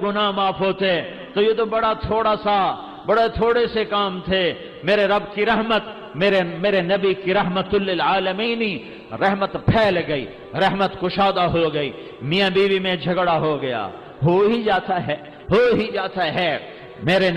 गुनाह माफ होते तो ये तो बड़े थोड़े से काम थे। मेरे रब की रहमत, मेरे नबी की रहमतुल लिल आलमीनी, रहमत फैल गई, रहमत कुशादा हो गई। मियां बीवी में झगड़ा हो गया, हो ही जाता है। मेरे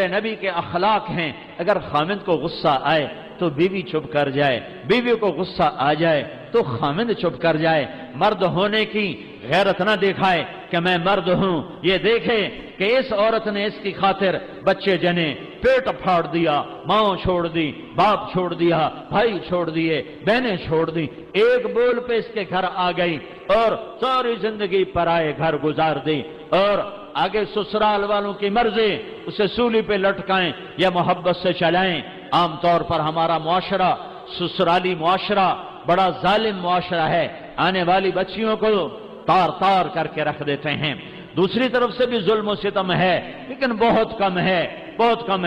नबी के अखलाक हैं, अगर खामिद को गुस्सा आए तो बीवी चुप कर जाए, बीवी को गुस्सा आ जाए तो खामिद चुप कर जाए। मर्द होने की गैरत ना दिखाए कि मैं मर्द हूं, ये देखे कि इस औरत ने इसकी खातिर बच्चे जने, पेट फाड़ दिया, माँ छोड़ दी, बाप छोड़ दिया, भाई छोड़ दिए, बहनें छोड़ दी, एक बोल पे इसके घर आ गई और सारी जिंदगी पराए घर गुजार दी, और आगे ससुराल वालों की मर्जी उसे सूली पे लटकाएं या मोहब्बत से चलाएं। आमतौर पर हमारा मुआशरा, ससुराली मुआशरा बड़ा जालिम मुआशरा है, आने वाली बच्चियों को तार तार करके रख देते हैं। दूसरी तरफ से भी जुल्म सितम है, लेकिन बहुत कम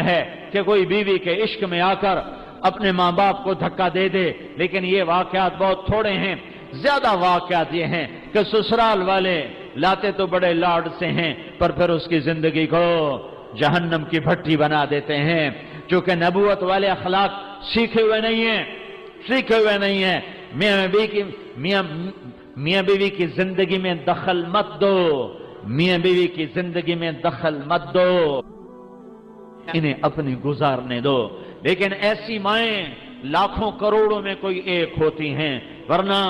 है कि कोई बीवी के इश्क में आकर अपने माँ बाप को धक्का दे दे। लेकिन ये वाकयात बहुत थोड़े हैं। ज्यादा वाकयात ये हैं कि ससुराल वाले लाते तो बड़े लाड से हैं, पर फिर उसकी जिंदगी को जहन्नम की भट्टी बना देते हैं, क्योंकि नबूवत वाले अखलाक सीखे हुए नहीं हैं। मियां बीवी की जिंदगी में दखल मत दो, मियां बीवी की जिंदगी में दखल मत दो, इन्हें अपनी गुजारने दो। लेकिन ऐसी माएं लाखों करोड़ों में कोई एक होती हैं, वरना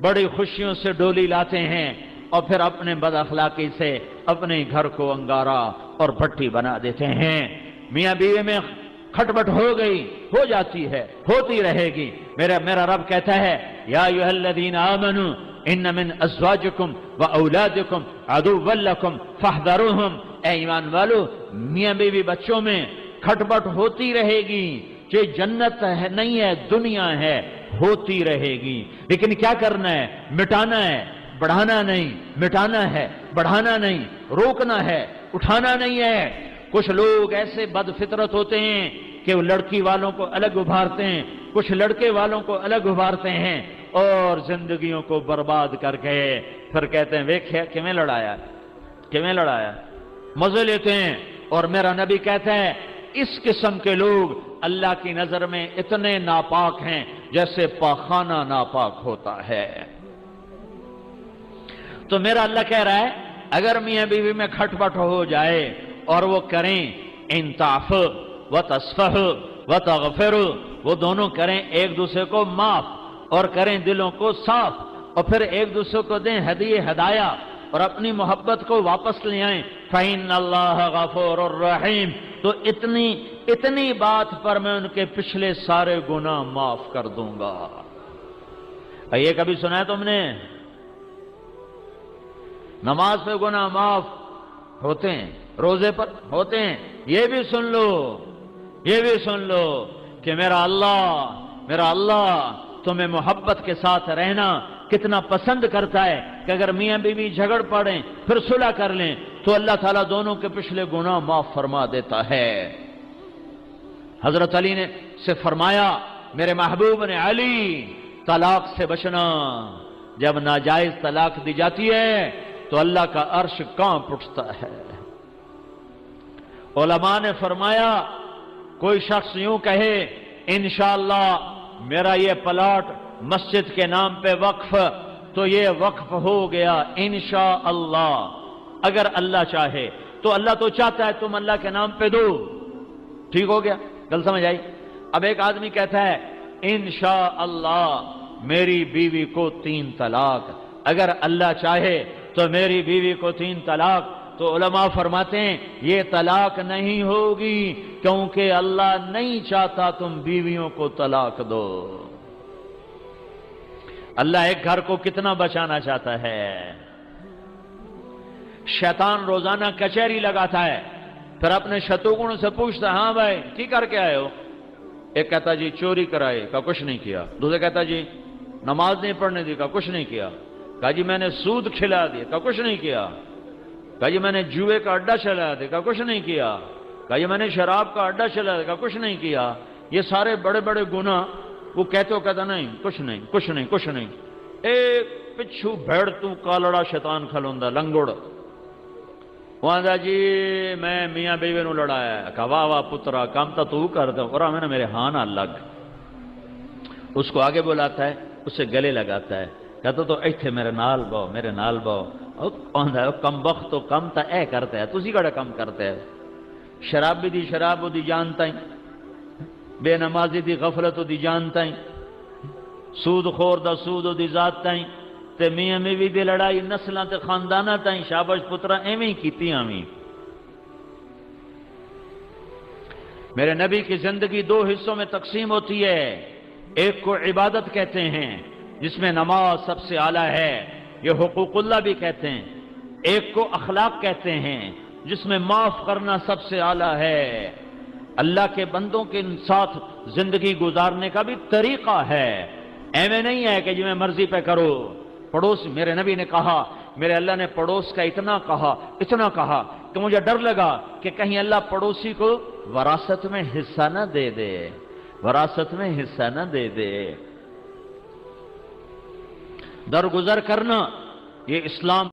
बड़ी खुशियों से डोली लाते हैं और फिर अपने बदअखलाकी से अपने घर को अंगारा और भट्टी बना देते हैं। मियां बीवी में खटपट हो जाती है, होती रहेगी। मेरा रब कहता है, या अय्युहल्लज़ीना आमनू इन्न मिन अज़वाजिकुम व औलादिकुम अदुव्वन लकुम फहज़रूहुम। ऐ ईमान वालो, मियां बीवी बच्चों में खटपट होती रहेगी। ये जन्नत है नहीं है, दुनिया है, होती रहेगी। लेकिन क्या करना है? मिटाना है, बढ़ाना नहीं। मिटाना है, बढ़ाना नहीं, रोकना है, उठाना नहीं है। कुछ लोग ऐसे बदफितरत होते हैं कि वो लड़की वालों को अलग उभारते हैं, कुछ लड़के वालों को अलग उभारते हैं और जिंदगियों को बर्बाद करके फिर कहते हैं वेख्या किवें लड़ाया, मजे लेते हैं। और मेरा नबी कहता है, इस किस्म के लोग अल्लाह की नजर में इतने नापाक हैं जैसे पाखाना नापाक होता है। तो मेरा अल्लाह कह रहा है, अगर मियां बीवी में खटपट हो जाए और वो करें इंताफ व तस्फह व तगफिर, वो दोनों करें एक दूसरे को माफ और करें दिलों को साफ और फिर एक दूसरे को दें हदिये हदाया और अपनी मोहब्बत को वापस ले आए, फ़इन्नल्लाह गफूरुर रहीम। तो इतनी बात पर मैं उनके पिछले सारे गुनाह माफ कर दूंगा। ये कभी सुना है तुमने? नमाज पे गुनाह माफ होते हैं, रोजे पर होते हैं। ये भी सुन लो कि मेरा अल्लाह तुम्हें मोहब्बत के साथ रहना कितना पसंद करता है कि अगर मियां बीवी झगड़ पड़े फिर सुलह कर लें तो अल्लाह ताला दोनों के पिछले गुनाह माफ फरमा देता है। हजरत अली ने से फरमाया, मेरे महबूब ने, अली तलाक से बचना। जब नाजायज तलाक दी जाती है तो अल्लाह का अर्श कांप उठता है। उलमा ने फरमाया, कोई शख्स यूं कहे, इंशाअल्लाह मेरा ये प्लॉट मस्जिद के नाम पे वक्फ, तो ये वक्फ हो गया इंशाअल्लाह। अगर अल्लाह चाहे तो, अल्लाह तो चाहता है तुम अल्लाह के नाम पे दो, ठीक हो गया। गल समझ आई? अब एक आदमी कहता है, इंशाअल्लाह मेरी बीवी को 3 तलाक, अगर अल्लाह चाहे तो मेरी बीवी को 3 तलाक। तो उलमा फरमाते हैं, ये तलाक नहीं होगी, क्योंकि अल्लाह नहीं चाहता तुम बीवियों को तलाक दो। अल्लाह एक घर को कितना बचाना चाहता है। शैतान रोजाना कचहरी लगाता है, फिर अपने शत्रुगुण से पूछता है, हाँ भाई की करके आए हो? एक कहता जी चोरी कराए, का कुछ नहीं किया। दूसरा कहता जी नमाज नहीं पढ़ने दी, का कुछ नहीं किया। कहा जी मैंने सूद खिला दिया, का कुछ नहीं किया। कहा जी मैंने जुए का अड्डा चला दिया, का कुछ नहीं किया। कहा जी मैंने शराब का अड्डा चला दिया, का कुछ नहीं किया। ये सारे बड़े बड़े गुनाह वो कहते हो, कहता नहीं कुछ नहीं। एक पिछू भेड़ तू कालड़ा शैतान खलोंदा लंगोड़, وہ آندا جی میں میاں بیوی نو لڑایا ہے۔ کہا واہ واہ پترا کام تو کرتا اور میں نے میرے ہاں نہ لگ۔ اس کو آگے بلاتا ہے، اسے گلے لگاتا ہے، کہتا تو ایتھے میرے نال باؤ، میرے نال باؤ۔ آندا ہے کم بخت تو کم تا اے کرتا ہے، تسی کڑا کم کرتا ہے۔ شرابی دی شراب دی جانتا ہی، بے نمازی دی غفلت دی جانتا ہی، سود خور دا سود دی ذات تائیں تے میاں میوی دی لڑائی نسلاں تے خانداناں تائیں شاباش پترا ایویں کیتی آویں۔ میرے نبی کی زندگی دو حصوں میں تقسیم ہوتی ہے، ایک کو عبادت کہتے ہیں جس میں نماز سب سے اعلیٰ ہے، یہ حقوق اللہ بھی کہتے ہیں، ایک کو اخلاق کہتے ہیں جس میں معاف کرنا سب سے اعلیٰ ہے۔ اللہ کے بندوں کے ساتھ زندگی گزارنے کا بھی طریقہ ہے، ایویں نہیں ہے کہ جو میں مرضی پہ کرو۔ پڑوس میرے نبی نے کہا، میرے اللہ نے پڑوس کا اتنا کہا کہ مجھے ڈر لگا کہ کہیں اللہ پڑوسی کو وراثت میں حصہ نہ دے دے، وراثت میں حصہ نہ دے دے۔ درگزر کرنا یہ اسلام